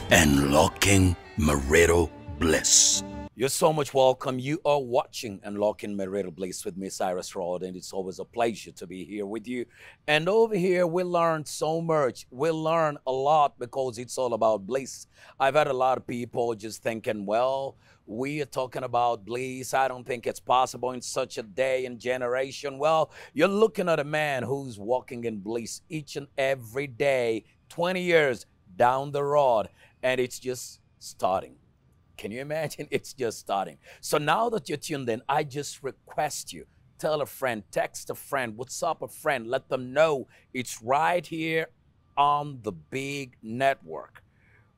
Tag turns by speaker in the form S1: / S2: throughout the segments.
S1: Unlocking Marital Bliss.
S2: You're so much welcome. You are watching Unlocking Marital Bliss with me, Cyrus Rod, and it's always a pleasure to be here with you. And over here, we learn so much. We learn a lot because it's all about bliss. I've had a lot of people just thinking, well, we are talking about bliss. I don't think it's possible in such a day and generation. Well, you're looking at a man who's walking in bliss each and every day, 20 years down the road, and it's just starting. Can you imagine? It's just starting. So now that you're tuned in, I just request you, tell a friend, text a friend, WhatsApp a friend, let them know it's right here on the big network.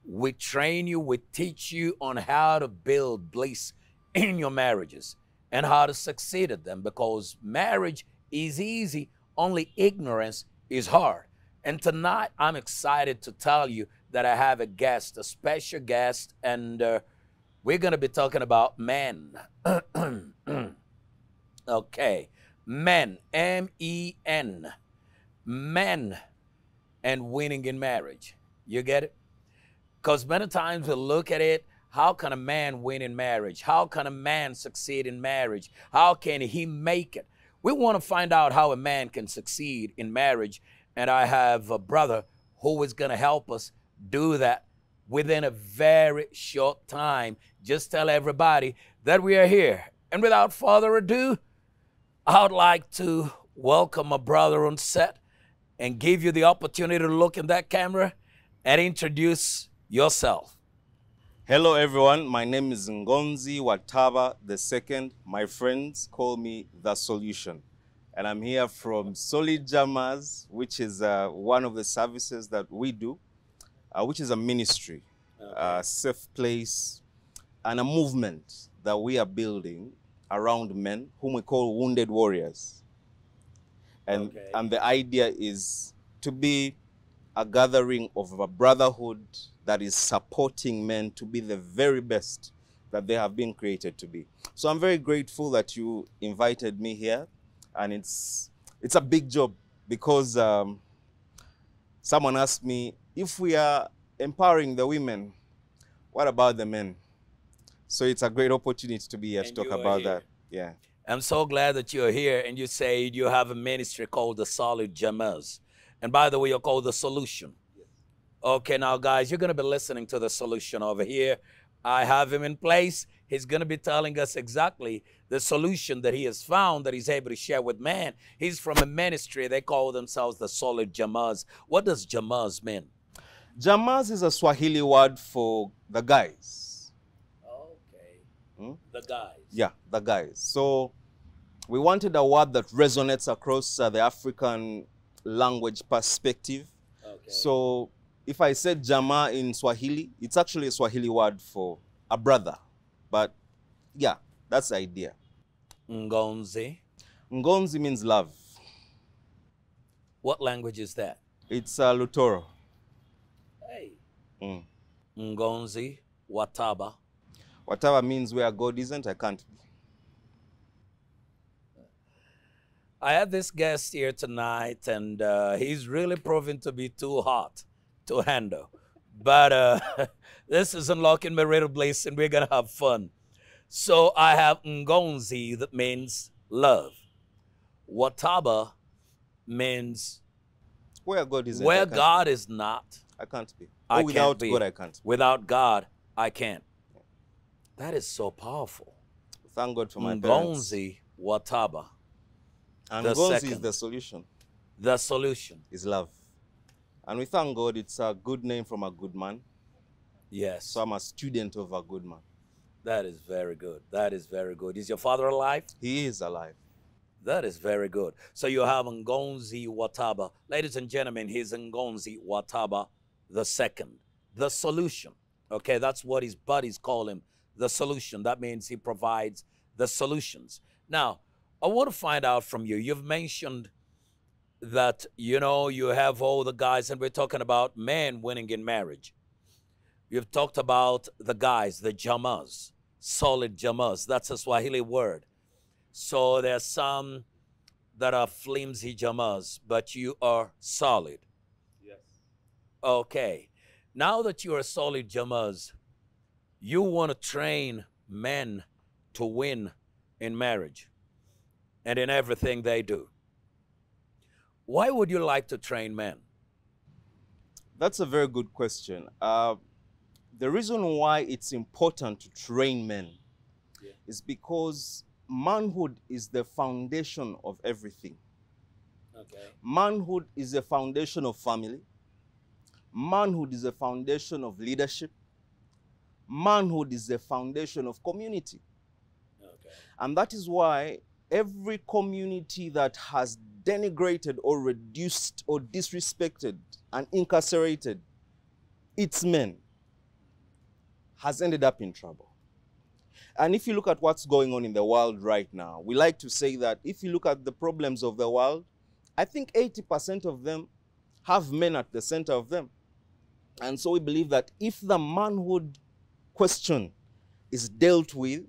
S2: We train you, we teach you on how to build bliss in your marriages and how to succeed at them, because marriage is easy, only ignorance is hard. And tonight, I'm excited to tell you that I have a guest, a special guest, and we're going to be talking about men. Okay. Men. M-E-N. Men and winning in marriage. You get it? Because many times we look at it, how can a man win in marriage? How can a man succeed in marriage? How can he make it? We want to find out how a man can succeed in marriage. And I have a brother who is going to help us do that within a very short time. Just tell everybody that we are here. And without further ado, I would like to welcome my brother on set and give you the opportunity to look in that camera and introduce yourself.
S3: Hello everyone, my name is Ngonzi Wataba II. My friends call me The Solution. And I'm here from Solid Jammers, which is one of the services that we do, which is a ministry, a safe place, and a movement that we are building around men whom we call wounded warriors. And the idea is to be a gathering of a brotherhood that is supporting men to be the very best that they have been created to be. So I'm very grateful that you invited me here, and it's a big job because someone asked me, if we are empowering the women, what about the men? So it's a great opportunity to be here to talk about that. Yeah.
S2: I'm so glad that you're here, and you say you have a ministry called the Solid Jammers. And by the way, you're called the Solution. Yes. Okay, now guys, you're going to be listening to the Solution over here. I have him in place. He's going to be telling us exactly the solution that he has found that he's able to share with man. He's from a ministry. They call themselves the Solid Jammers. What does Jammers mean?
S3: Jammers is a Swahili word for the guys.
S2: Okay. The guys.
S3: Yeah, the guys. So we wanted a word that resonates across the African language perspective.
S2: Okay.
S3: So if I said Jamaa in Swahili, it's actually a Swahili word for a brother. But yeah, that's the idea.
S2: Ngonzi.
S3: Ngonzi means love.
S2: What language is that?
S3: It's Lutoro.
S2: Hey. Ngonzi Wataba.
S3: Whatever means where God isn't, I can't be.
S2: I have this guest here tonight, and he's really proven to be too hot to handle. But this is Unlocking Marital Bliss, and we're going to have fun. So I have Ngonzi, that means love. Wataba means
S3: where God isn't,
S2: where God is not.
S3: I can't be.
S2: I
S3: without
S2: can't be.
S3: God, I can't.
S2: Without God, I can't. That is so powerful.
S3: Thank God for my parents.
S2: Ngonzi Wataba.
S3: And Ngonzi is the solution.
S2: The solution
S3: is love. And we thank God it's a good name from a good man.
S2: Yes.
S3: So I'm a student of a good man.
S2: That is very good. That is very good. Is your father alive?
S3: He is alive.
S2: That is very good. So you have Ngonzi Wataba. Ladies and gentlemen, he's Ngonzi Wataba II. The solution. Okay, that's what his buddies call him. The solution. That means he provides the solutions. Now, I want to find out from you. You've mentioned that, you know, you have all the guys, and we're talking about men winning in marriage. You've talked about the guys, the Jammers, Solid Jammers. That's a Swahili word. So there's some that are flimsy Jammers, but you are solid.
S3: Yes.
S2: Okay. Now that you're a solid Jamaz, you want to train men to win in marriage and in everything they do. Why would you like to train men?
S3: That's a very good question. The reason why it's important to train men is because manhood is the foundation of everything.
S2: Okay.
S3: Manhood is the foundation of family. Manhood is the foundation of leadership. Manhood is the foundation of community.
S2: Okay.
S3: And that is why every community that has denigrated or reduced or disrespected and incarcerated its men has ended up in trouble. And if you look at what's going on in the world right now, we like to say that if you look at the problems of the world, I think 80% of them have men at the center of them. And so we believe that if the manhood question is dealt with,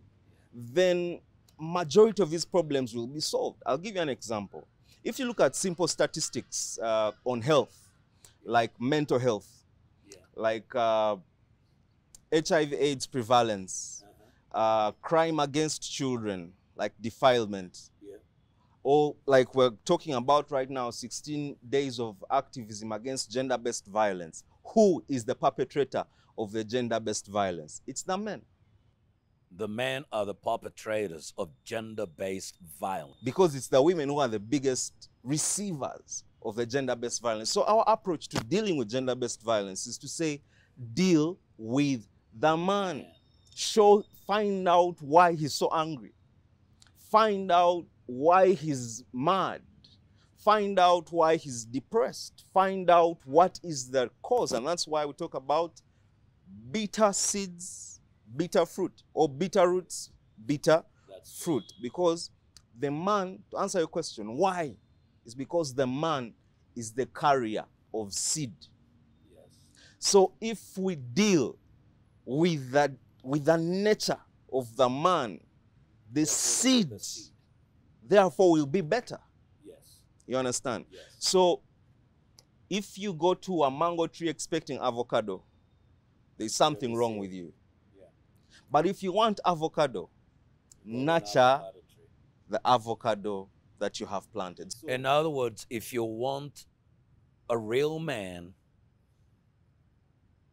S3: then majority of these problems will be solved. I'll give you an example. If you look at simple statistics on health, like mental health, like HIV/AIDS prevalence, crime against children, like defilement, or like we're talking about right now, 16 days of activism against gender-based violence. Who is the perpetrator of the gender-based violence? It's the men.
S2: The men are the perpetrators of gender-based violence.
S3: Because it's the women who are the biggest receivers of the gender-based violence. So our approach to dealing with gender-based violence is to say, deal with the man. Find out why he's so angry. Find out why he's mad. Find out why he's depressed. Find out what is the cause. And that's why we talk about bitter seeds, bitter fruit, or bitter roots, bitter fruit. Because the man, to answer your question, why? It's because the man is the carrier of seed. Yes. So if we deal with the nature of the man, the seed, therefore will be better.
S2: Yes.
S3: You understand?
S2: Yes.
S3: So if you go to a mango tree expecting avocado, there's something wrong with you.
S2: Yeah.
S3: But if you want avocado, nurture the avocado that you have planted. So,
S2: in other words, if you want a real man,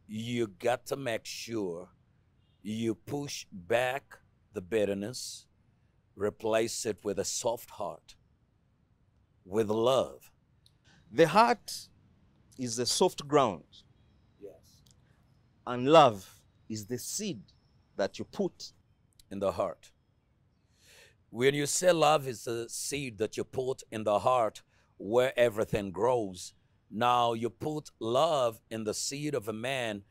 S2: you got to make sure you push back the bitterness, replace it with a soft heart, with love.
S3: the heart is the soft ground,
S2: Yes.
S3: and love is the seed that you put.
S2: In the heart. When you say love is the seed that you put in the heart where everything grows, now you put love in the seed of a man,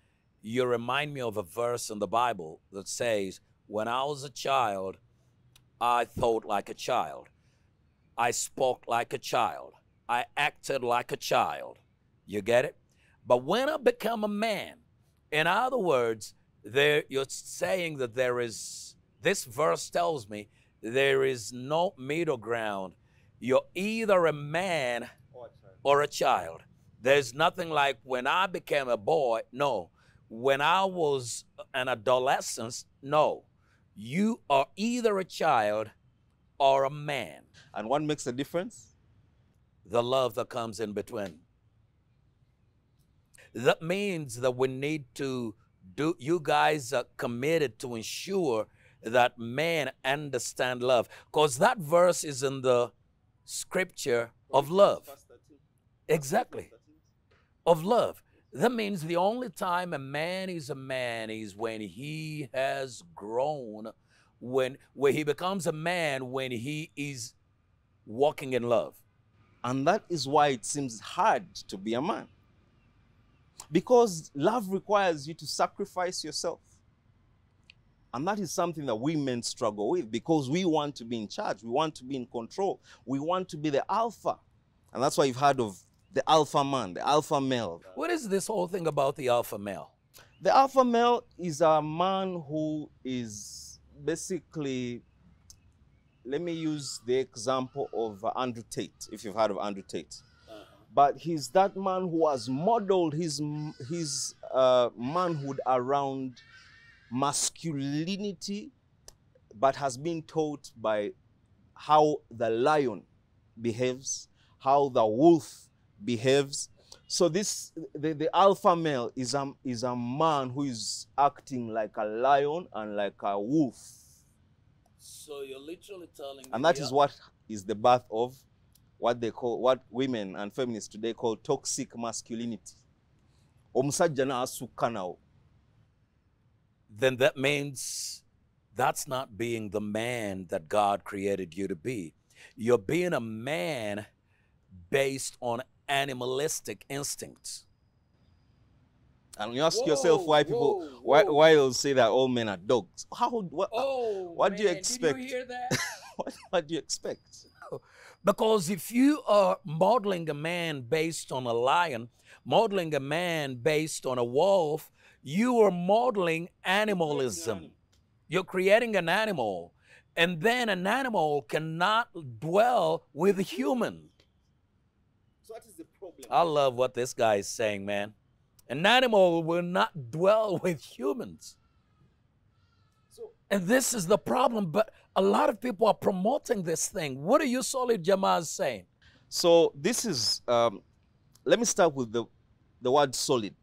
S2: you remind me of a verse in the Bible that says, when I was a child, I thought like a child. I spoke like a child. I acted like a child. You get it? But when I become a man, in other words, you're saying that there is, this verse tells me, there is no middle ground. You're either a man or a child. There's nothing like when I became a boy, no. When I was an adolescent, no. You are either a child or a man.
S3: And what makes the difference?
S2: The love that comes in between. That means that we need to do, you guys are committed to ensure that men understand love. Because that verse is in the scripture of love. Exactly. Of love. That means the only time a man is when he has grown, where he becomes a man when he is walking in love.
S3: And that is why it seems hard to be a man. Because love requires you to sacrifice yourself. And that is something that we men struggle with, because we want to be in charge. We want to be in control. We want to be the alpha. And that's why you've heard of the alpha man, the alpha male.
S2: What is this whole thing about the alpha male?
S3: The alpha male is a man who is basically, let me use the example of Andrew Tate, if you've heard of Andrew Tate. but he's that man who has modeled his manhood around masculinity, but has been taught by how the lion behaves, how the wolf behaves. So the alpha male is a man who is acting like a lion and like a wolf.
S2: So you're literally telling me.
S3: And that is what is the birth of what women and feminists today call toxic masculinity. Omusajja n'asukka nawo.
S2: Then that means that's not being the man that God created you to be. You're being a man based on animalistic instincts.
S3: And you ask yourself why people why they'll say that all men are dogs. What do you expect?
S2: Did you hear that?
S3: What do you expect?
S2: Because if you are modeling a man based on a lion, modeling a man based on a wolf, you are modeling animalism. You're creating an animal, and then an animal cannot dwell with a human.
S3: So what is the problem?
S2: I love what this guy is saying, man. An animal will not dwell with humans. And this is the problem, but a lot of people are promoting this thing. What are you, Solid Jamaz, saying?
S3: So this is, let me start with the word solid.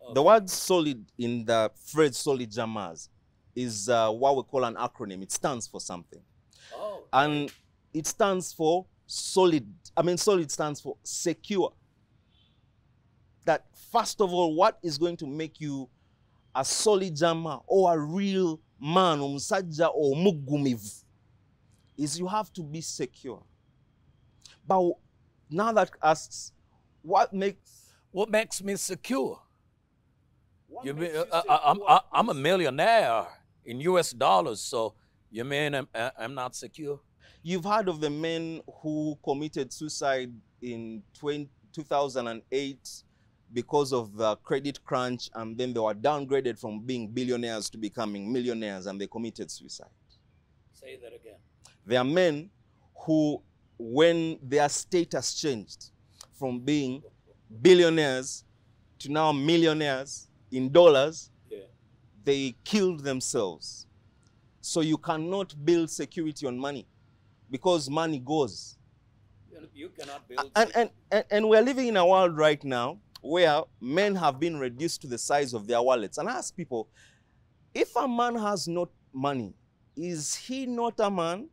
S2: Okay.
S3: The word solid in the phrase Solid Jamaz is what we call an acronym. It stands for something.
S2: Oh.
S3: And it stands for solid. I mean, solid stands for secure. That first of all, what is going to make you a solid jama or a real man, omusajja or mugumivu, is you have to be secure. But now that asks, what makes
S2: me secure?
S3: You
S2: mean I'm a millionaire in US dollars, so you mean I'm not secure?
S3: You've heard of the men who committed suicide in 2008 because of the credit crunch, and then they were downgraded from being billionaires to becoming millionaires, and they committed suicide.
S2: Say that again.
S3: There are men who, when their status changed from being billionaires to now millionaires in dollars, they killed themselves. So you cannot build security on money, because money goes.
S2: You cannot build.
S3: And we're living in a world right now where men have been reduced to the size of their wallets. And I ask people, if a man has not money, is he not a man?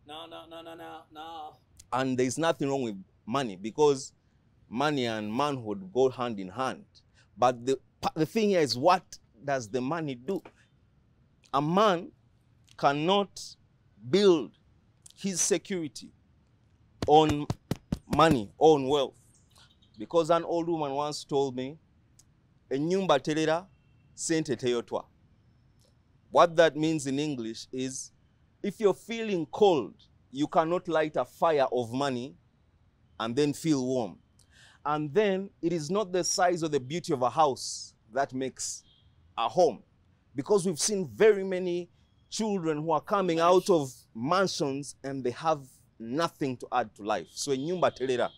S2: No.
S3: And there's nothing wrong with money, because money and manhood go hand in hand. But the thing here is, what does the money do? A man cannot build his security on money, on wealth. Because an old woman once told me, "Enyumba terera, sente teyotwa." What that means in English is, if you're feeling cold, you cannot light a fire of money and then feel warm. And then it is not the size or the beauty of a house that makes a home. Because we've seen very many children who are coming out of mansions and they have nothing to add to life. So enyumba terera,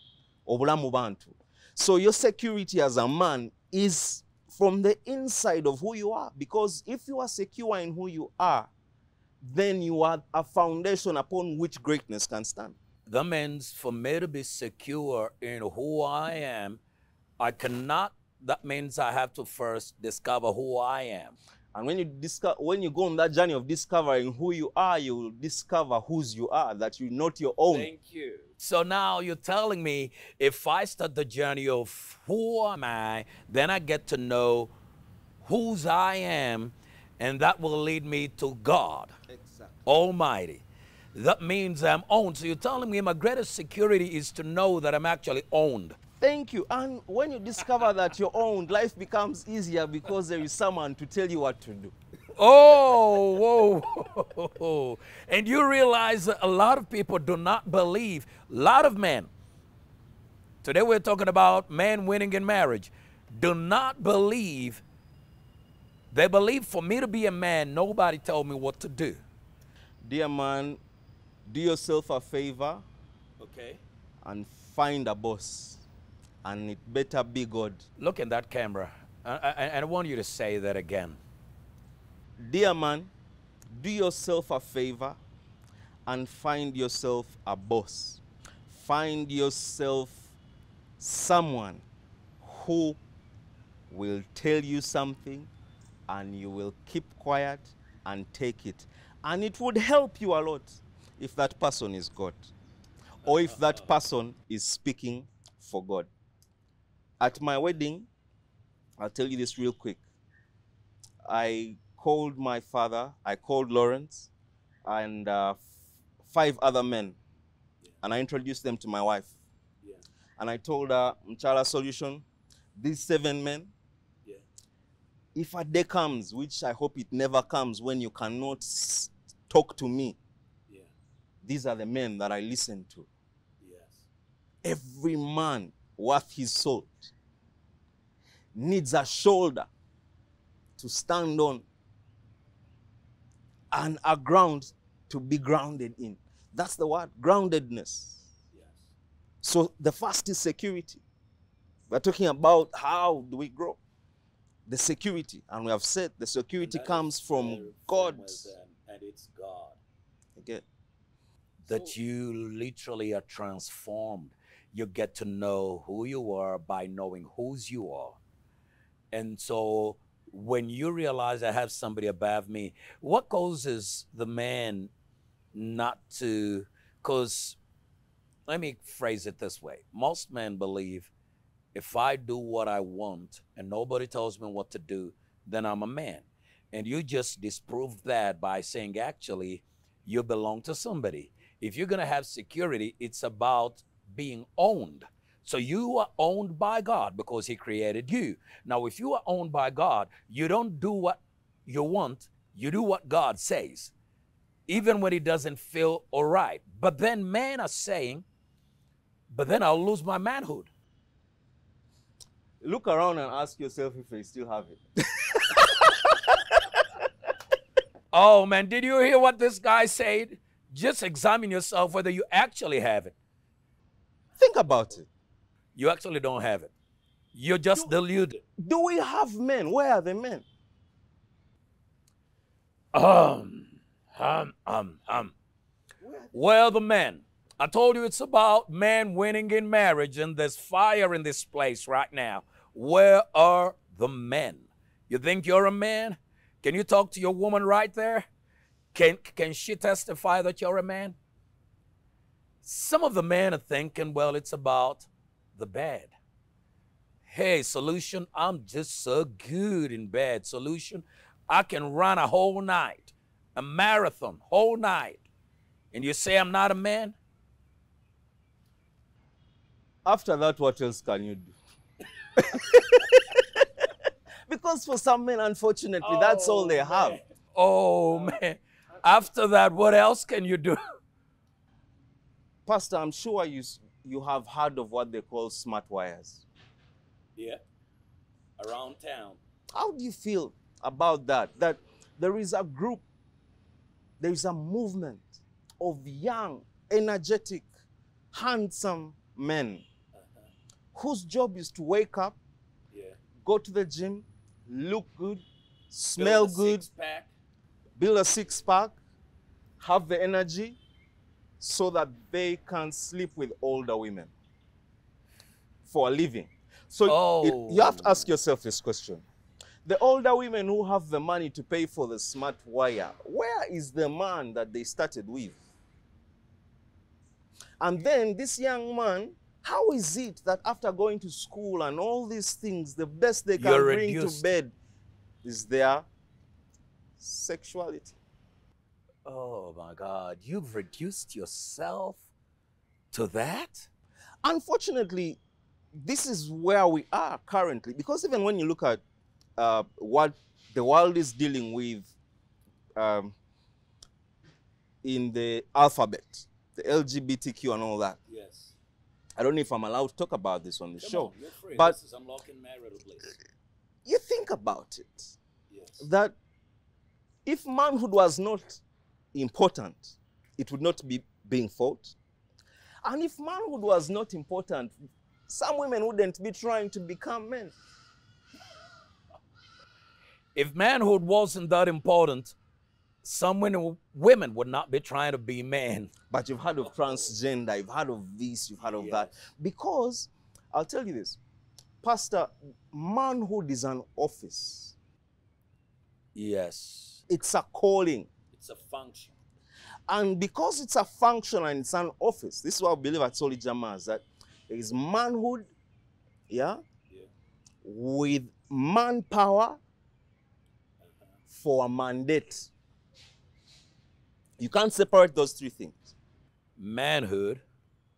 S3: obulamu bantu. So your security as a man is from the inside of who you are. Because if you are secure in who you are, then you are a foundation upon which greatness can stand.
S2: That means for me to be secure in who I am, that means I have to first discover who I am.
S3: And when you go on that journey of discovering who you are, you will discover whose you are, that you're not your own.
S2: Thank you. So now you're telling me, if I start the journey of who am I, then I get to know whose I am, and that will lead me to God, Almighty. That means I'm owned. So you're telling me my greatest security is to know that I'm actually owned.
S3: Thank you. And when you discover that you're owned, life becomes easier, because there is someone to tell you what to do.
S2: Oh, whoa. And you realize that a lot of people do not believe, a lot of men, today we're talking about men winning in marriage, do not believe, they believe for me to be a man, nobody told me what to do.
S3: Dear man, do yourself a favor.
S2: Okay.
S3: And find a boss, and it better be God.
S2: Look in that camera. And I want you to say that again.
S3: Dear man, do yourself a favor and find yourself a boss. Find yourself someone who will tell you something and you will keep quiet and take it. And it would help you a lot if that person is God, or if that person is speaking for God. At my wedding, I'll tell you this real quick. I called my father, I called Lawrence, and 5 other men, and I introduced them to my wife.
S2: Yeah.
S3: And I told her, Mchala Solution, these 7 men,
S2: Yeah.
S3: if a day comes, which I hope it never comes, when you cannot talk to me,
S2: Yeah.
S3: these are the men that I listen to.
S2: Yes.
S3: Every man worth his salt needs a shoulder to stand on and a ground to be grounded in. That's the word, groundedness.
S2: Yes.
S3: So the first is security. We're talking about how do we grow? The security. And we have said the security comes from God.
S2: And it's God.
S3: Okay.
S2: That you literally are transformed. You get to know who you are by knowing whose you are. And so when you realize I have somebody above me, what causes the man not to, because let me phrase it this way. Most men believe if I do what I want and nobody tells me what to do, then I'm a man. And you just disproved that by saying, actually, you belong to somebody. If you're going to have security, it's about being owned. So you are owned by God because he created you. Now, if you are owned by God, you don't do what you want. You do what God says, even when it doesn't feel all right. But then men are saying, but then I'll lose my manhood.
S3: Look around and ask yourself if you still have it.
S2: Oh, man, did you hear what this guy said? Just examine yourself whether you actually have it.
S3: Think about it.
S2: You actually don't have it. You're just deluded.
S3: Do we have men? Where are the men?
S2: Well, the men. I told you it's about men winning in marriage, and there's fire in this place right now. Where are the men? You think you're a man? Can you talk to your woman right there? Can she testify that you're a man? Some of the men are thinking, well, it's about the bed. Hey, Solution, I'm just so good in bed. Solution, I can run a whole night, a marathon, whole night. And you say I'm not a man?
S3: After that, what else can you do? Because for some men, unfortunately, that's all they have.
S2: Oh, man. After that, what else can you do?
S3: Pastor, I'm sure you have heard of what they call smart wires.
S2: Yeah, around town.
S3: How do you feel about that? That there is a group, there is a movement of young, energetic, handsome men whose job is to wake up, go to the gym, look good, smell good, build a six-pack, have the energy so that they can sleep with older women for a living. So you have to ask yourself this question. The older women who have the money to pay for the smart wire, where is the man that they started with? And then this young man, how is it that after going to school and all these things, the best they can bring to bed is their sexuality?
S2: Oh, my God. You've reduced yourself to that?
S3: Unfortunately, this is where we are currently. Because even when you look at what the world is dealing with in the alphabet, the LGBTQ and all that.
S2: Yes.
S3: I don't know if I'm allowed to talk about this on the show.
S2: On, you're free.
S3: But
S2: this is Unlocking Marital Bliss.
S3: You think about it.
S2: Yes.
S3: That if manhood was not important, it would not be being fought. And if manhood was not important, some women wouldn't be trying to become men.
S2: If manhood wasn't that important, some women would not be trying to be men.
S3: But you've heard of transgender, you've heard of this, you've heard of that. Because, I'll tell you this, Pastor, manhood is an office.
S2: Yes.
S3: It's a calling.
S2: It's a function.
S3: And because it's a function and it's an office, this is what I believe at Solid Jamas, that there is manhood, with manpower for a mandate. You can't separate those three things.
S2: Manhood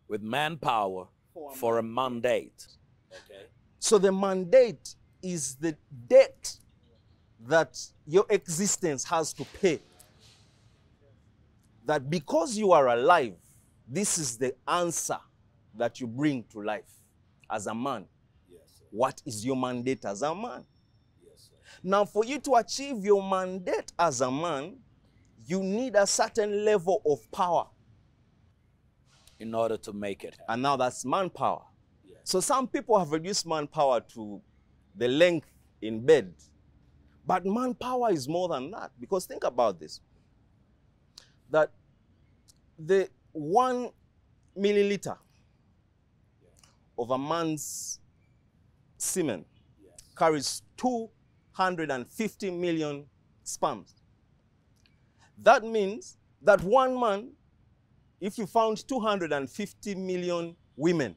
S2: with manpower for a mandate. Okay.
S3: So the mandate is the debt that your existence has to pay. That because you are alive, this is the answer that you bring to life as a man.
S2: Yes, sir.
S3: What is your mandate as a man?
S2: Yes, sir.
S3: Now, for you to achieve your mandate as a man, you need a certain level of power.
S2: In order to make it happen.
S3: And now that's manpower.
S2: Yes.
S3: So some people have reduced manpower to the length in bed. But manpower is more than that. Because think about this. That the 1 milliliter of a man's semen carries 250 million sperms. That means that one man, if you found 250 million women,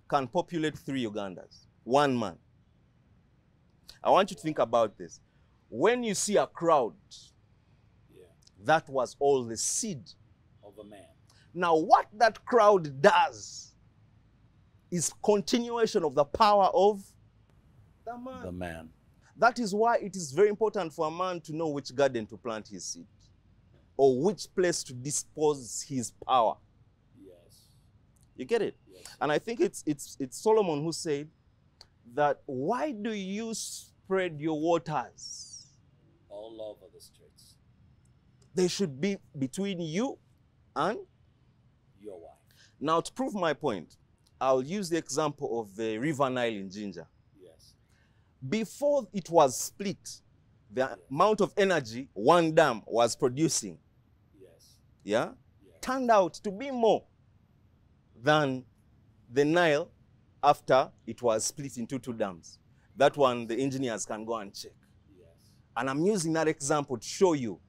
S3: can populate 3 Ugandas. One man. I want you to think about this. When you see a crowd, that was all the seed
S2: of a man.
S3: Now, what that crowd does is continuation of the power of the man.
S2: The man.
S3: That is why it is very important for a man to know which garden to plant his seed, or which place to dispose his power.
S2: Yes.
S3: You get it?
S2: Yes.
S3: And I think it's Solomon who said that, why do you spread your waters?
S2: All over the streets.
S3: They should be between you and
S2: your wife.
S3: Now, to prove my point, I'll use the example of the River Nile in Jinja.
S2: Yes.
S3: Before it was split, the amount of energy one dam was producing, turned out to be more than the Nile after it was split into 2 dams. That one, the engineers can go and check.
S2: Yes.
S3: And I'm using that example to show you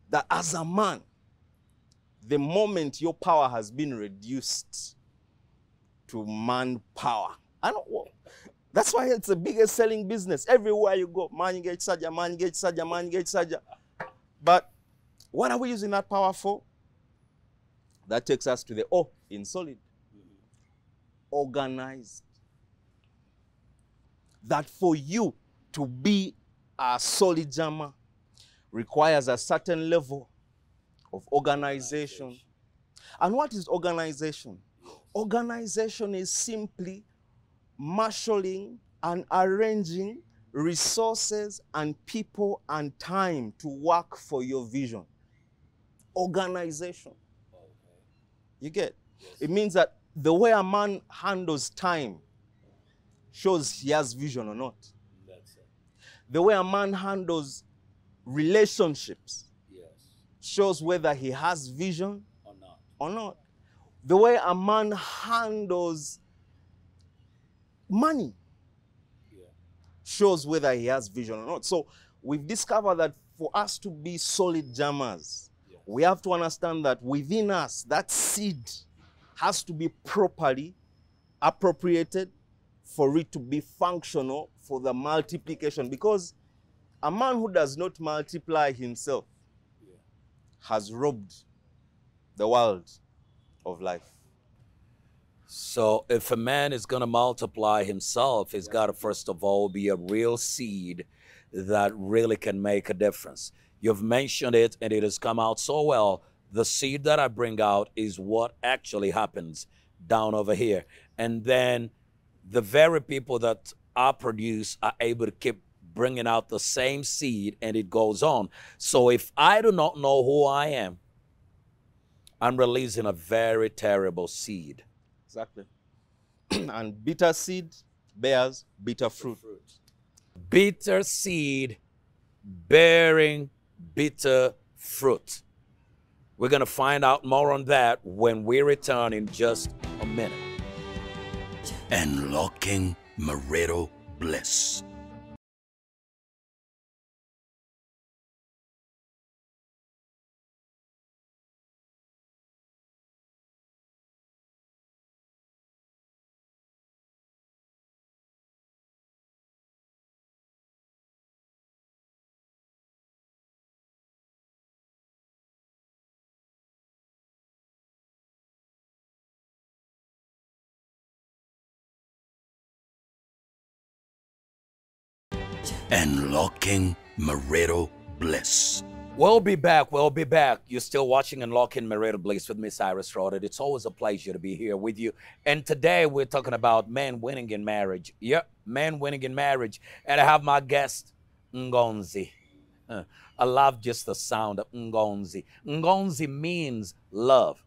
S3: that as a man, the moment your power has been reduced to manpower, that's why it's the biggest selling business. Everywhere you go, man, you get saja, man, you get saja, man, you get saja. But what are we using that power for? That takes us to the O in solid. Organized. That for you to be a solid jammer requires a certain level of organization. And what is organization? Organization is simply marshalling and arranging resources and people and time to work for your vision. Organization. You get? Yes. It means that the way a man handles time shows he has vision or not.
S2: That's it.
S3: The way a man handles relationships shows whether he has vision or not. The way a man handles money shows whether he has vision or not. So we've discovered that for us to be solid jammers, we have to understand that within us, that seed has to be properly appropriated for it to be functional for the multiplication. Because a man who does not multiply himself has robbed the world of life.
S2: So if a man is going to multiply himself, he's got to first of all be a real seed that really can make a difference. You've mentioned it and it has come out so well. The seed that I bring out is what actually happens down over here. And then the very people that I produce are able to keep bringing out the same seed, and it goes on. So if I do not know who I am, I'm releasing a very terrible seed.
S3: Exactly. And bitter seed bears bitter fruit.
S2: Bitter seed bearing bitter fruit. We're going to find out more on that when we return in just a minute.
S1: Unlocking marital bliss. Unlocking marital bliss.
S2: We'll be back. We'll be back. You're still watching Unlocking Marital Bliss with me, Cyrus Rodder. It's always a pleasure to be here with you. And today we're talking about men winning in marriage. Yep, men winning in marriage. And I have my guest, Ngonzi. I love just the sound of Ngonzi. Ngonzi means love.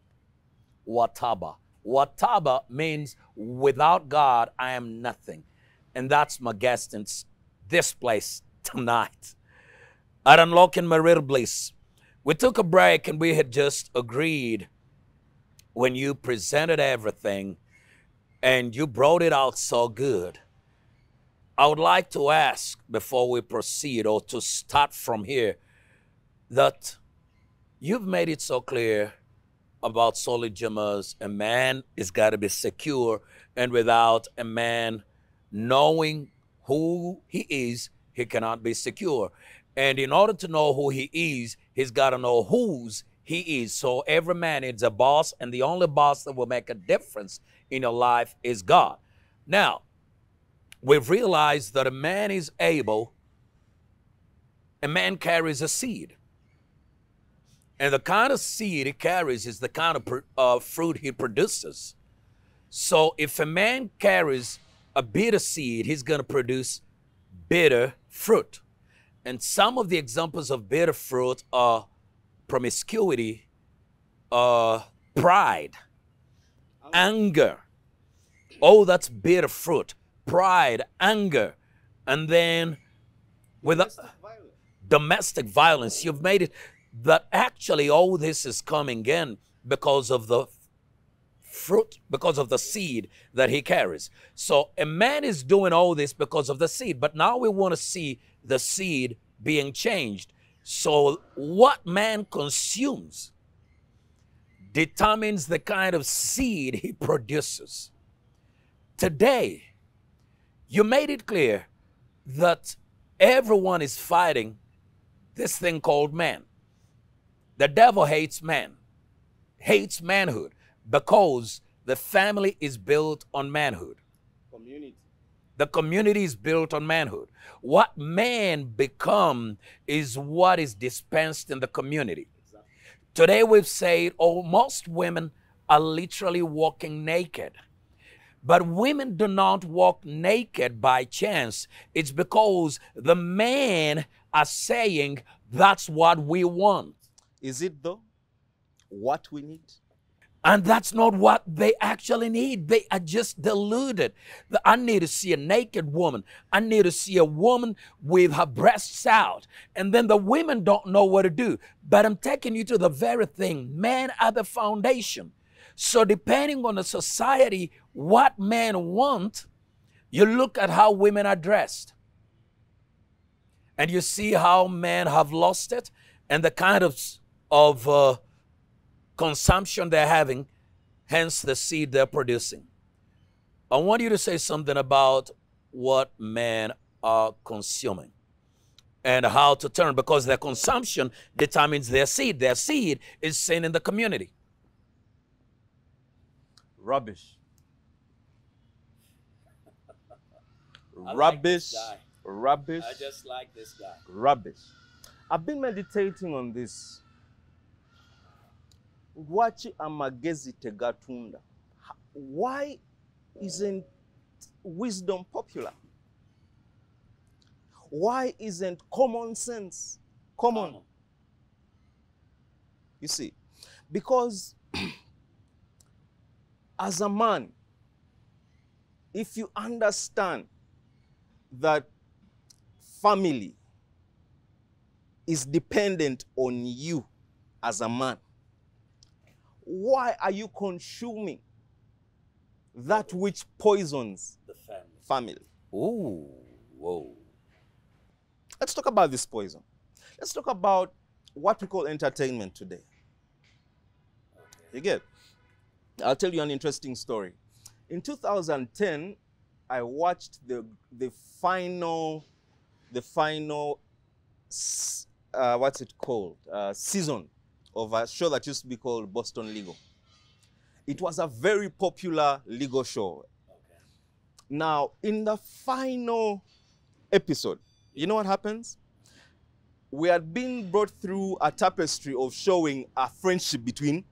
S2: Wataba. Wataba means without God, I am nothing. And that's my guest in this place tonight at Unlocking Marital Bliss. We took a break and we had just agreed when you presented everything and you brought it out so good. I would like to ask before we proceed or to start from here that you've made it so clear about Solijamas, a man is got to be secure, and without a man knowing who he is, he cannot be secure. And in order to know who he is, he's got to know whose he is. So every man is a boss, and the only boss that will make a difference in your life is God. Now, we've realized that a man carries a seed. And the kind of seed he carries is the kind of fruit he produces. So if a man carries a bitter seed, he's going to produce bitter fruit. And some of the examples of bitter fruit are promiscuity, pride, anger. Oh, that's bitter fruit. Pride, anger. And then with domestic violence, you've made it that actually all this is coming in because of the fruit, because of the seed that he carries. So a man is doing all this because of the seed, but now we want to see the seed being changed. So what man consumes determines the kind of seed he produces. Today, you made it clear that everyone is fighting this thing called man. The devil hates man, hates manhood, because the family is built on manhood.
S3: Community.
S2: The community is built on manhood. What man become is what is dispensed in the community. Exactly. Today we've said, oh, most women are literally walking naked. But women do not walk naked by chance. It's because the men are saying that's what we want.
S3: Is it though what we need?
S2: And that's not what they actually need. They are just deluded. I need to see a naked woman. I need to see a woman with her breasts out. And then the women don't know what to do. But I'm taking you to the very thing. Men are the foundation. So depending on the society, what men want, you look at how women are dressed. And you see how men have lost it and the kind of consumption they're having, hence the seed they're producing. I want you to say something about what men are consuming and how to turn, because their consumption determines their seed. Their seed is seen in the community.
S3: Rubbish.
S2: Rubbish.
S3: Rubbish.
S2: I just like this guy.
S3: Rubbish. I've been meditating on this. Lwaki amagezi tegatunda? Why isn't wisdom popular? Why isn't common sense common? You see, Because as a man, if you understand that family is dependent on you as a man, why are you consuming that which poisons
S2: The family.
S3: family?
S2: Ooh, whoa.
S3: Let's talk about this poison. Let's talk about what we call entertainment today. You get? I'll tell you an interesting story. In 2010, I watched the final what's it called? Season of a show that used to be called Boston Legal. It was a very popular legal show.
S2: Okay.
S3: Now, in the final episode, you know what happens? We had been brought through a tapestry of showing a friendship between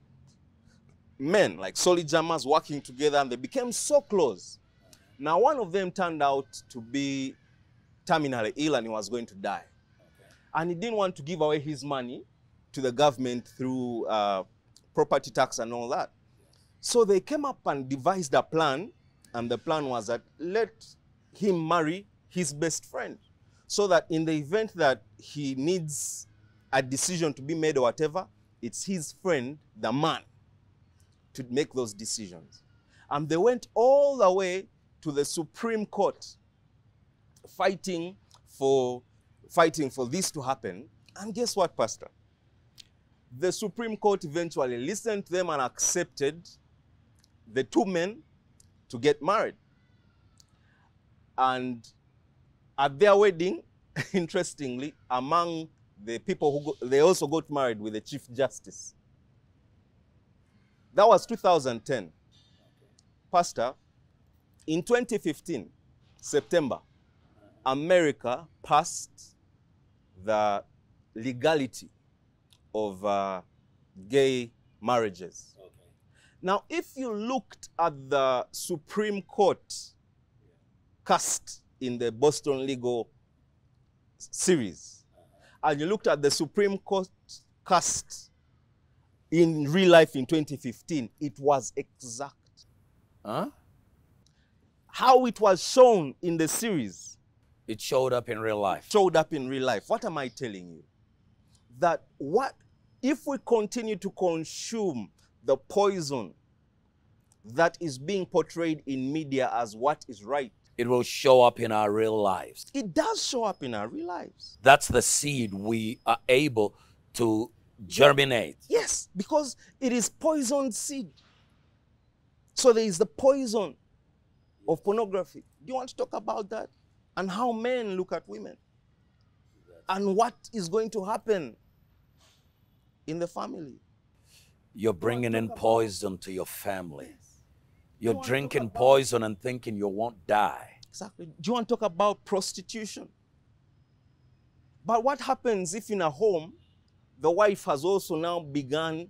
S3: men, like solid jammers working together, and they became so close. Now, one of them turned out to be terminally ill and he was going to die.
S2: Okay.
S3: And he didn't want to give away his money to the government through property tax and all that. So they came up and devised a plan, and the plan was that let him marry his best friend, so that in the event that he needs a decision to be made or whatever, it's his friend, the man, to make those decisions. And they went all the way to the Supreme Court fighting for this to happen. And guess what, Pastor? The Supreme Court eventually listened to them and accepted the two men to get married. And at their wedding, interestingly, among the people they also got married with the Chief Justice. That was 2010. Pastor, in 2015, September, America passed the legality of gay marriages.
S2: Okay.
S3: Now, if you looked at the Supreme Court cast in the Boston Legal series, and you looked at the Supreme Court cast in real life in 2015, it was exact.
S2: Huh?
S3: How it was shown in the series
S2: It showed up in real life.
S3: showed up in real life. What am I telling you? That what if we continue to consume the poison that is being portrayed in media as what is right,
S2: It will show up in our real lives.
S3: it does show up in our real lives.
S2: That's the seed we are able to germinate.
S3: Yes, because it is poisoned seed. So there is the poison of pornography. Do you want to talk about that? And how men look at women? And what is going to happen in the family?
S2: You're bringing in poison to your family. You're drinking poison and thinking you won't die.
S3: Exactly. Do you want to talk about prostitution? But what happens if in a home, the wife has also now begun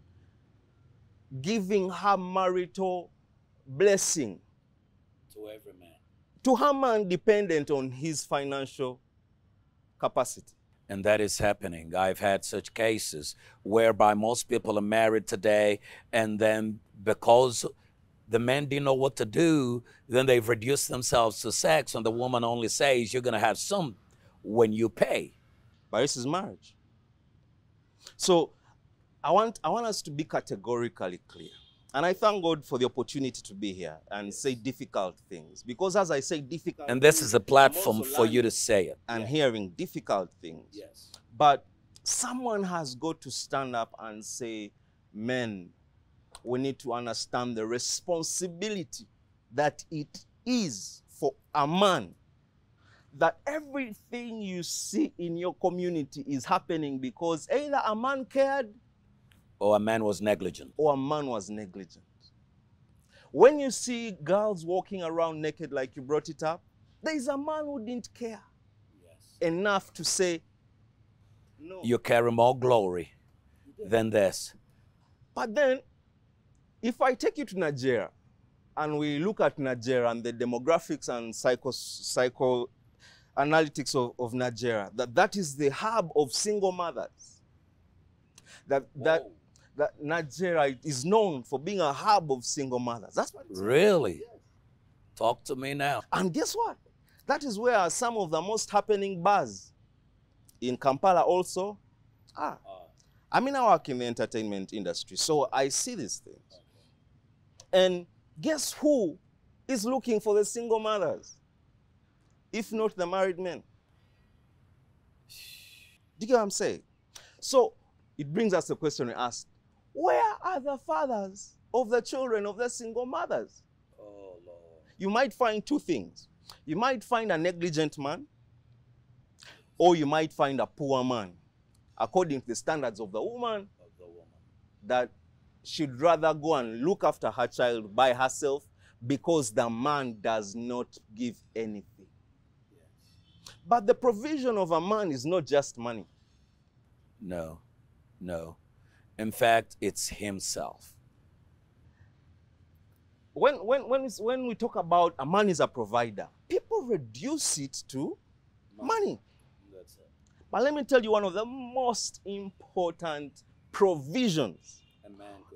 S3: giving her marital blessing
S2: To every man.
S3: to her man dependent on his financial capacity?
S2: And that is happening. I've had such cases whereby most people are married today, and then because the men didn't know what to do, then they've reduced themselves to sex, and the woman only says, you're going to have some when you pay.
S3: But this is marriage. So I want us to be categorically clear. And I thank God for the opportunity to be here and say difficult things. Because as I say difficult
S2: And this
S3: things,
S2: is a platform
S3: I'm also
S2: for you
S3: learning
S2: to say it.
S3: and hearing difficult things.
S2: Yes.
S3: But someone has got to stand up and say, men, we need to understand the responsibility that it is for a man, that everything you see in your community is happening because either a man cared
S2: Or a man was negligent.
S3: or a man was negligent. When you see girls walking around naked like you brought it up, there is a man who didn't care enough to say, no.
S2: You carry more glory than this.
S3: But then, if I take you to Nigeria, and we look at Nigeria and the demographics and psychoanalytics of Nigeria, that is the hub of single mothers. That that Nigeria is known for being a hub of single mothers. That's what it's
S2: Really? Talk to me now.
S3: And guess what? That is where some of the most happening bars in Kampala also are. I mean, I work in the entertainment industry, so I see these things. And guess who is looking for the single mothers? If not the married men. Do you get what I'm saying? So it brings us the question we asked, where are the fathers of the children of the single mothers?
S2: Oh, Lord.
S3: You might find two things. You might find a negligent man, or you might find a poor man, according to the standards of the woman, that she'd rather go and look after her child by herself because the man does not give anything. But the provision of a man is not just money.
S2: No, no. In fact, it's himself.
S3: When we talk about a man is a provider, people reduce it to money.
S2: That's it.
S3: But let me tell you one of the most important provisions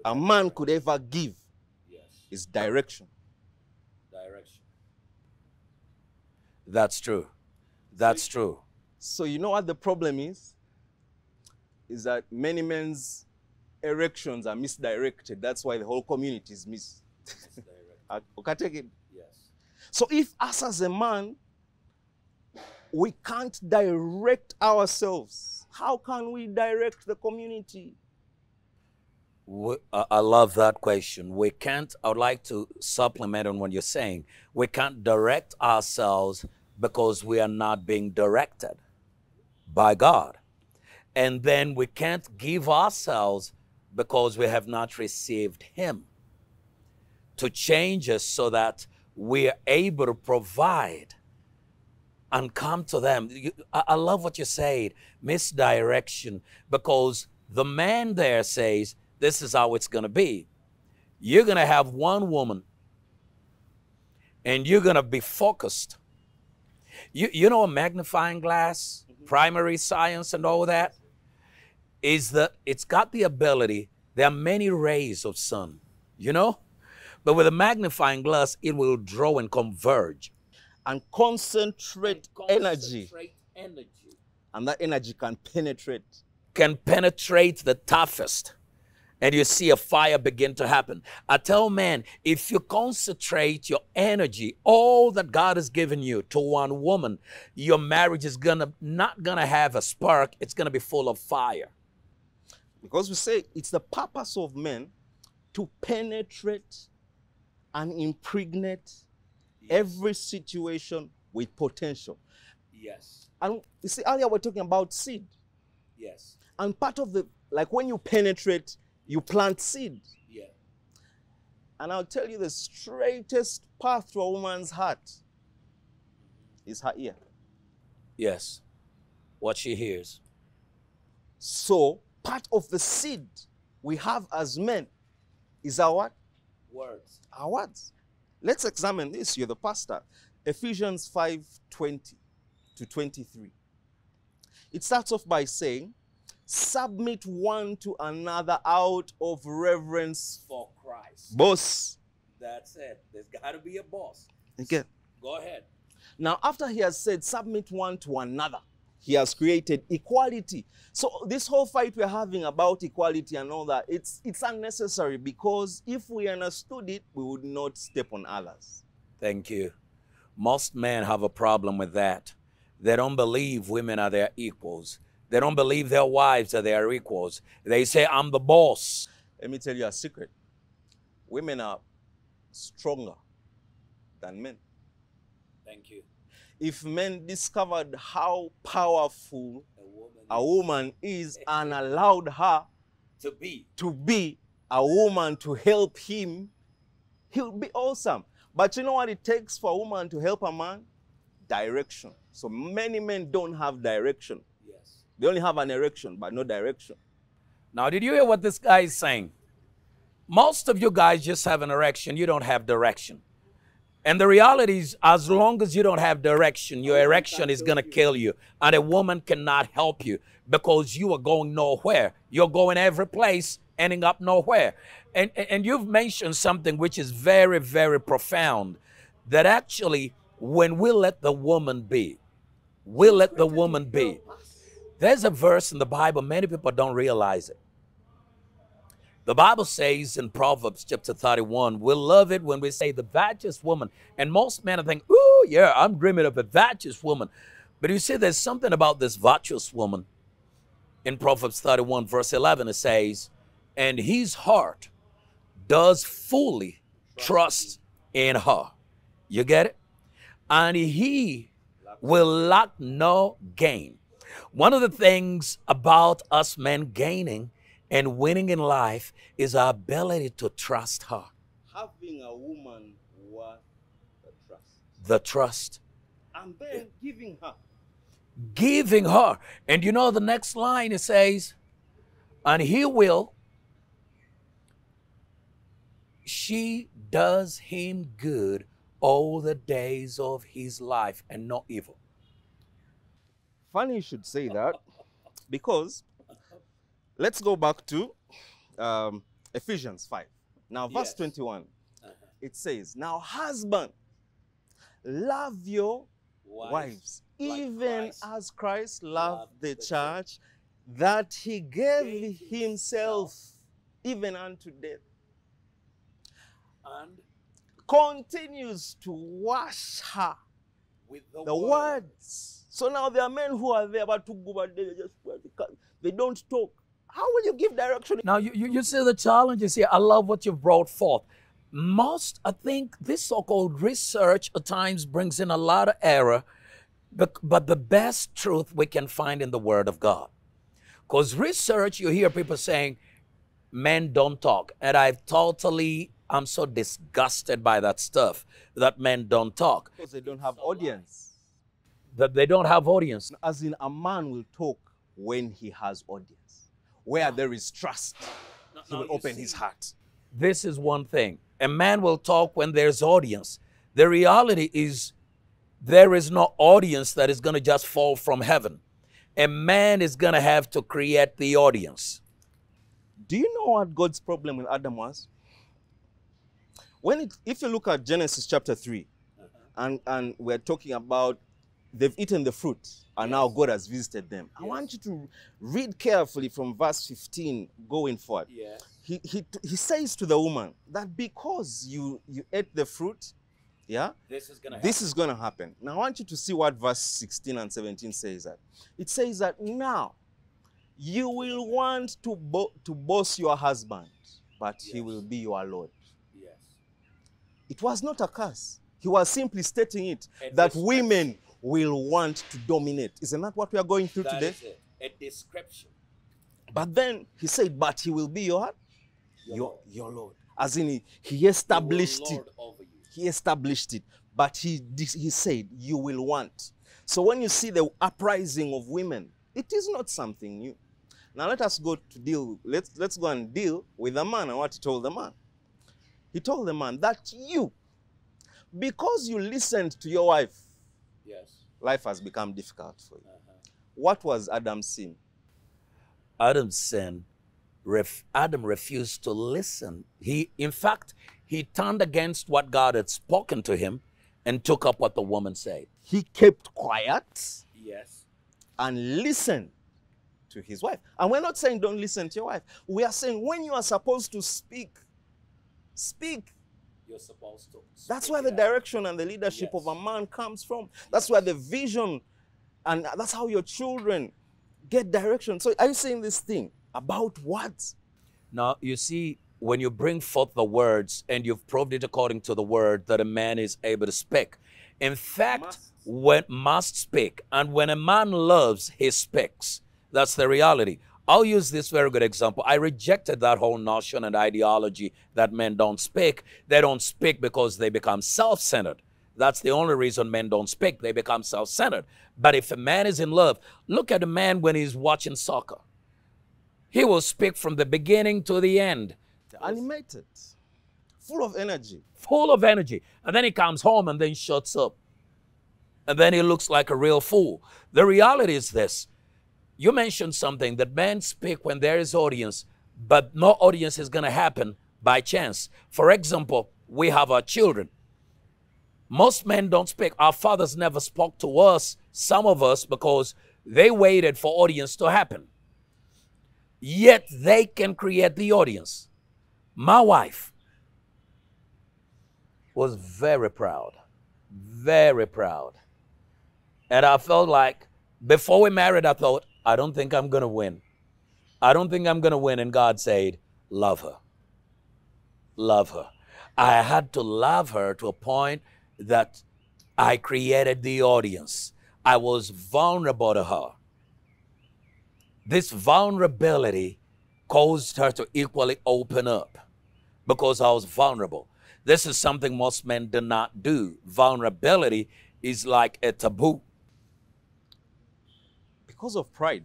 S3: a man could ever give is direction.
S2: Direction. That's true. That's true.
S3: So you know what the problem is? Is that many men's erections are misdirected. That's why the whole community is misdirected.
S2: Yes.
S3: So if us as a man, we can't direct ourselves, how can we direct the community?
S2: I love that question. We can't, I would like to supplement on what you're saying. We can't direct ourselves because we are not being directed by God. And then we can't give ourselves because we have not received Him to change us so that we are able to provide and come to them. I love what you said, misdirection, because the man there says, this is how it's going to be. You're going to have one woman and you're going to be focused. You know, a magnifying glass, primary science and all that, is that it's got the ability, there are many rays of sun, you know? But with a magnifying glass, it will draw and converge.
S3: And concentrate energy. And that energy can penetrate.
S2: Can penetrate the toughest. And you see a fire begin to happen. I tell men, if you concentrate your energy, all that God has given you to one woman, your marriage is not gonna have a spark, it's gonna be full of fire.
S3: Because we say it's the purpose of men to penetrate and impregnate every situation with potential.
S2: Yes.
S3: And you see, earlier we're talking about seed.
S2: Yes.
S3: And part of the, like when you penetrate, you plant seed.
S2: Yeah.
S3: And I'll tell you the straightest path to a woman's heart is her ear.
S2: Yes. What she hears.
S3: So part of the seed we have as men is our what?
S2: Words.
S3: Our words. Let's examine this. You're the pastor. Ephesians 5:20 to 23. It starts off by saying, submit one to another out of reverence
S2: For Christ.
S3: boss.
S2: That's it. There's got to be a boss.
S3: Okay.
S2: Go ahead.
S3: Now, after he has said submit one to another, he has created equality. So this whole fight we're having about equality and all that, it's unnecessary, because if we understood it, we would not step on others.
S2: Thank you. Most men have a problem with that. They don't believe women are their equals. They don't believe their wives are their equals. They say, I'm the boss.
S3: Let me tell you a secret. Women are stronger than men.
S2: Thank you.
S3: If men discovered how powerful a woman is and allowed her
S2: To
S3: be a woman to help him, he'll be awesome. But you know what it takes for a woman to help a man? Direction. So many men don't have direction.
S2: Yes.
S3: They only have an erection, but no direction.
S2: Now, did you hear what this guy is saying? Most of you guys just have an erection. You don't have direction. And the reality is, as long as you don't have direction, your erection is going to kill you. And a woman cannot help you because you are going nowhere. You're going every place ending up nowhere. And you've mentioned something which is very, very profound, that actually when we let the woman be, we let the woman be. There's a verse in the Bible, many people don't realize it. The Bible says in Proverbs chapter 31, we love it when we say the virtuous woman. And most men think, oh, yeah, I'm dreaming of a virtuous woman. But you see, there's something about this virtuous woman. In Proverbs 31, verse 11, it says, and his heart does fully trust in her. You get it? And he will lack no gain. One of the things about us men gaining and winning in life is our ability to trust her.
S3: Having a woman worth the trust.
S2: The trust.
S3: And then giving her.
S2: Giving her. And you know the next line it says, and he will, she does him good all the days of his life and not evil.
S3: Funny you should say that, because let's go back to Ephesians 5. Now, verse 21, it says, now husband, love your wives, even as Christ loved the church, that he gave himself even unto death.
S2: And
S3: Continues to wash her
S2: with
S3: the words. So now there are men who are there about to go, but they don't talk. How will you give direction?
S2: now you see the challenges here. I love what you've brought forth. I think this so-called research at times brings in a lot of error, but the best truth we can find in the Word of God. Because research, you hear people saying, men don't talk. And I'm so disgusted by that stuff, that men don't talk.
S3: Because they don't have audience.
S2: That they don't have audience.
S3: As in, a man will talk when he has audience. Where there is trust, he will open his heart.
S2: This is one thing. A man will talk when there's audience. The reality is there is no audience that is going to just fall from heaven. A man is going to have to create the audience.
S3: Do you know what God's problem with Adam was? If you look at Genesis chapter 3, and we're talking about they've eaten the fruit, and now God has visited them. I want you to read carefully from verse 15 going forward. He says to the woman that because you ate the fruit,
S2: This is
S3: going to happen. Now I want you to see what verse 16 and 17 says that. It says that now you will want to boss your husband, but he will be your Lord. It was not a curse. He was simply stating it, that women will want to dominate. Isn't that what we are going through today?
S2: Is it. A description.
S3: But then he said, but he will be your Lord. As in, he established it.
S2: Over you.
S3: He established it. But he said, you will want. So when you see the uprising of women, it is not something new. Now let us go to deal. Let's go and deal with the man and what he told the man. He told the man that because you listened to your wife, life has become difficult for you. What was Adam's sin?
S2: Adam's sin, Adam refused to listen. In fact, he turned against what God had spoken to him and took up what the woman said.
S3: He kept quiet
S2: Yes.
S3: and listened to his wife. And we're not saying don't listen to your wife. We are saying when you are supposed to speak, speak.
S2: You're supposed to.
S3: That's where the direction and the leadership of a man comes from. That's where the vision, and that's how your children get direction. So are you saying this thing about what?
S2: Now, you see, when you bring forth the words and you've proved it according to the word that a man is able to speak. In fact, must speak. And when a man loves, he speaks. That's the reality. I'll use this very good example. I rejected that whole notion and ideology that men don't speak. They don't speak because they become self-centered. That's the only reason men don't speak. They become self-centered. But if a man is in love, look at a man when he's watching soccer. He will speak from the beginning to the end.
S3: Animated, full of energy.
S2: Full of energy. And then he comes home and then shuts up. And then he looks like a real fool. The reality is this. You mentioned something that men speak when there is audience, But no audience is going to happen by chance. For example, we have our children. Most men don't speak. Our fathers never spoke to us, some of us, because they waited for audience to happen. Yet they can create the audience. My wife was very proud, very proud. And I felt like before we married, I thought, I don't think I'm going to win. I don't think I'm going to win. And God said, love her. Love her. I had to love her to a point that I created the audience. I was vulnerable to her. This vulnerability caused her to equally open up because I was vulnerable. This is something most men do not do. Vulnerability is like a taboo.
S3: Because of pride.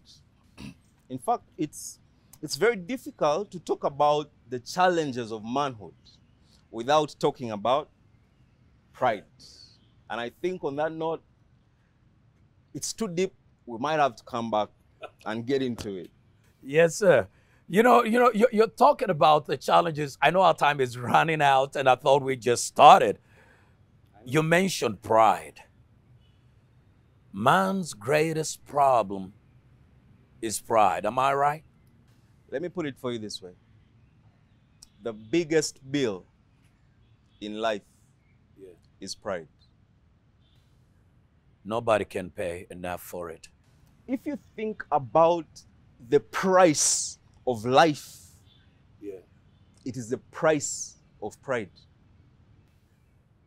S3: In fact, it's very difficult to talk about the challenges of manhood without talking about pride. And I think on that note, it's too deep. We might have to come back and get into it.
S2: Yes, sir. You're talking about the challenges. I know our time is running out, and I thought we just started. You mentioned pride. Man's greatest problem is pride. Am I right?
S3: Let me put it for you this way. The biggest bill in life is pride.
S2: Nobody can pay enough for it.
S3: If you think about the price of life, it is the price of pride.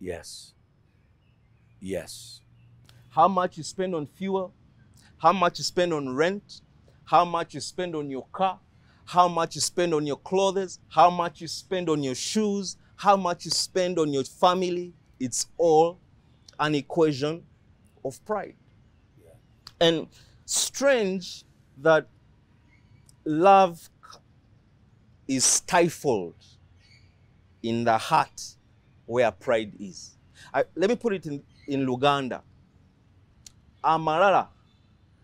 S2: Yes. Yes.
S3: How much you spend on fuel, how much you spend on rent, how much you spend on your car, how much you spend on your clothes, how much you spend on your shoes, how much you spend on your family, it's all an equation of pride. And strange that love is stifled in the heart where pride is. Let me put it in Luganda. Amalala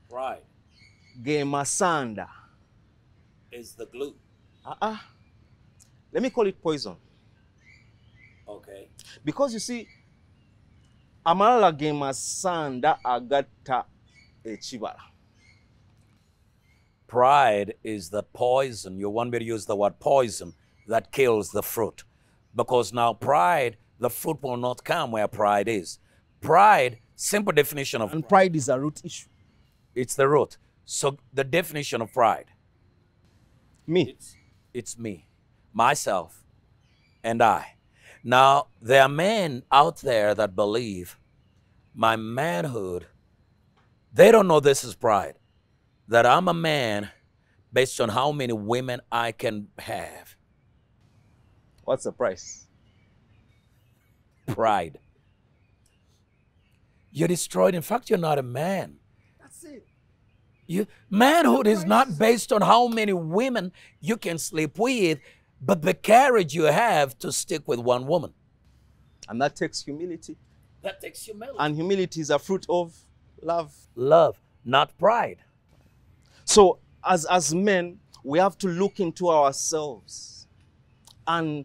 S2: Pride
S3: ge masanda
S2: is the glue.
S3: Let me call it poison.
S2: Okay.
S3: Because you see, amalala ge masanda agatta echibala.
S2: Pride is the poison. You want me to use the word poison that kills the fruit. Because now pride, the fruit will not come where pride is. Pride, simple definition of
S3: And pride is a root issue.
S2: it's the root. So the definition of pride,
S3: Me.
S2: it's me, myself, and I. Now, there are men out there that believe my manhood, they don't know this is pride. That I'm a man based on how many women I can have.
S3: What's the price?
S2: Pride. You're destroyed. In fact, you're not a man.
S3: That's it.
S2: Manhood is not based on how many women you can sleep with, but the courage you have to stick with one woman.
S3: And that takes humility.
S2: That takes humility.
S3: And humility is a fruit of love.
S2: Love, not pride.
S3: So as men, we have to look into ourselves and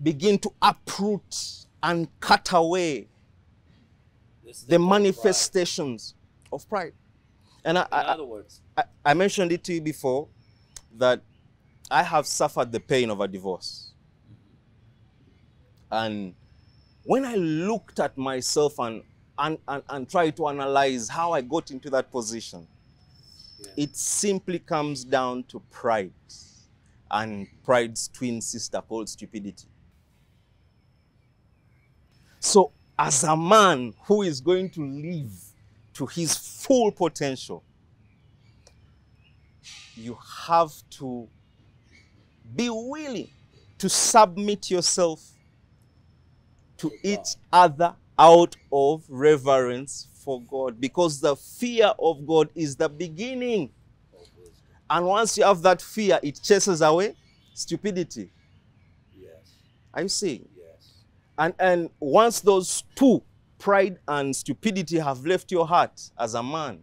S3: begin to uproot and cut away the manifestations of pride. And
S2: In other words,
S3: I mentioned it to you before that I have suffered the pain of a divorce. And when I looked at myself and tried to analyze how I got into that position, it simply comes down to pride and pride's twin sister called stupidity. So as a man who is going to live to his full potential, you have to be willing to submit yourself to each other out of reverence for God, because the fear of God is the beginning. And once you have that fear, it chases away stupidity.
S2: yes,
S3: Are you seeing?
S2: yes.
S3: And once those two, pride and stupidity, have left your heart as a man,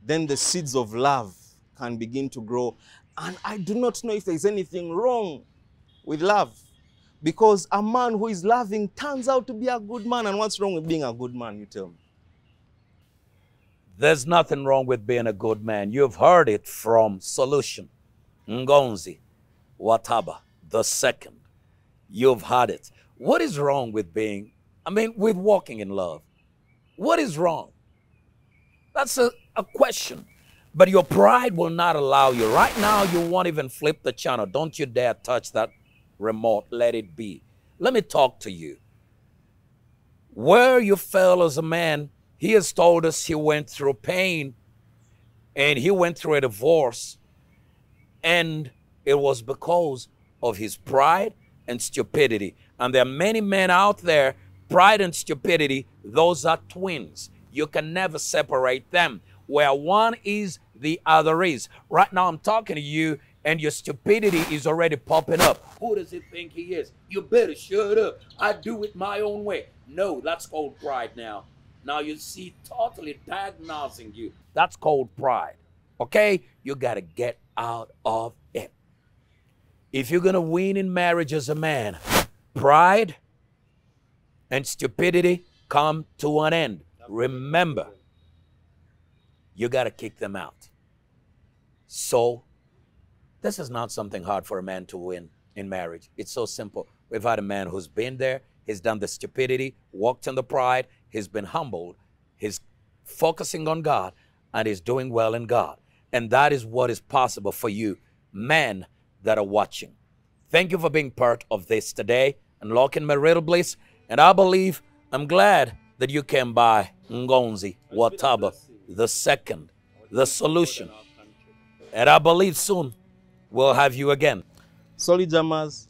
S3: then the seeds of love can begin to grow. And I do not know if there's anything wrong with love. Because a man who is loving turns out to be a good man. And what's wrong with being a good man, you tell me?
S2: There's nothing wrong with being a good man. You've heard it from Solution, Ngonzi, Wataba, the second. You've heard it. What is wrong with with walking in love? What is wrong? That's a question. But your pride will not allow you. Right now, you won't even flip the channel. Don't you dare touch that remote. Let it be. Let me talk to you. Where you fell as a man, he has told us he went through pain and he went through a divorce. And it was because of his pride and stupidity. And there are many men out there, pride and stupidity, those are twins. You can never separate them. Where one is, the other is. Right now I'm talking to you and your stupidity is already popping up. Who does he think he is? You better shut up. I do it my own way. No, that's called pride now. Now you see, totally diagnosing you. That's called pride. Okay? You got to get out of it. If you're going to win in marriage as a man, pride and stupidity come to an end. Remember, you got to kick them out. So, this is not something hard for a man to win in marriage. It's so simple. We've had a man who's been there, he's done the stupidity, walked in the pride, he's been humbled, he's focusing on God, and he's doing well in God. And that is what is possible for you, men that are watching. Thank you for being part of this today, Unlocking Marital Bliss. And I believe, I'm glad that you came by Ngonzi Wataba, the second, the solution. And I believe soon we'll have you again.
S3: Solid Jammers.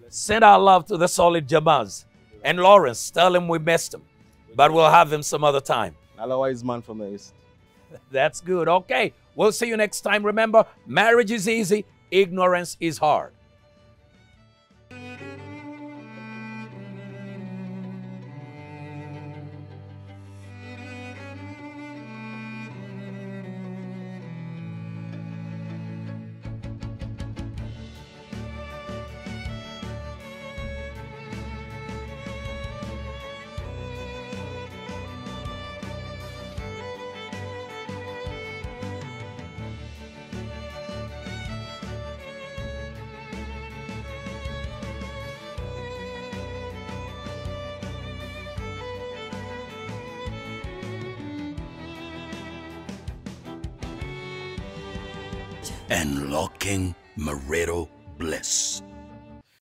S2: Send our love to the Solid Jammers. And Lawrence, tell him we missed him. But we'll have him some other time.
S3: Otherwise, man from the East.
S2: That's good. Okay. We'll see you next time. Remember, marriage is easy. Ignorance is hard.
S1: Unlocking Marital Bliss.